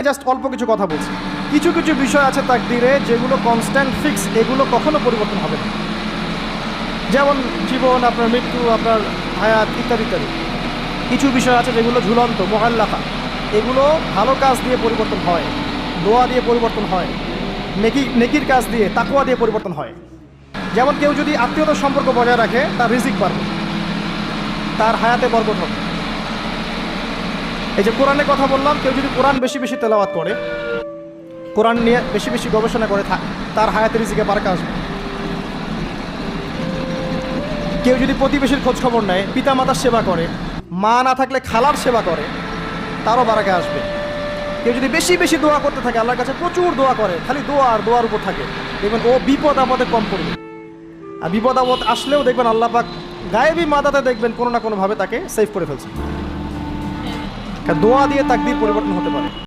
Just অল্প কিছু কথা বলছি। কিছু কিছু বিষয় আছে তাকদীরে যেগুলো কনস্ট্যান্ট ফিক্স, এগুলো কখনো পরিবর্তন হবে না। যেমন জীবন, আপনার মৃত্যু, আপনার হায়াত ইত্যাদি ইত্যাদি। কিছু বিষয় আছে যেগুলো ঝুলন্ত, মুআল্লাকা, এগুলো ভালো কাজ দিয়ে পরিবর্তন হয়, দোয়া দিয়ে পরিবর্তন হয়, নেকির কাজ দিয়ে, তাকওয়া দিয়ে পরিবর্তন হয়। যেমন কেউ যদি আত্মীয়তার সম্পর্ক বজায় রাখে, তার রিজিক বাড়বে, তার হায়াতে বরকত হবে। এই যে কোরআনের কথা বললাম, কেউ যদি কোরআন বেশি বেশি তেলাওয়াত করে, কোরআন নিয়ে বেশি বেশি গবেষণা করে, তার হায়াতে রিজিকে বারাকা আসবে। কেউ যদি প্রতিবেশীর খোঁজ খবর নেয়, পিতা মাতার সেবা করে, মা না থাকলে খালার সেবা করে, তারও বারাকা আসবে। কেউ যদি বেশি বেশি দোয়া করতে থাকে, আল্লাহর কাছে প্রচুর দোয়া করে, খালি দোয়া আর দোয়ার উপর থাকে, দেখবেন ও বিপদ আপদে কম পড়বে। আর বিপদ আপদ আসলেও দেখবেন আল্লাহ পাক গায়েবী মাদাতে দেখবেন কোনো না কোনোভাবে তাকে সেভ করে ফেলছে। দোয়া দিয়ে তাকদীর পরিবর্তন হতে পারে।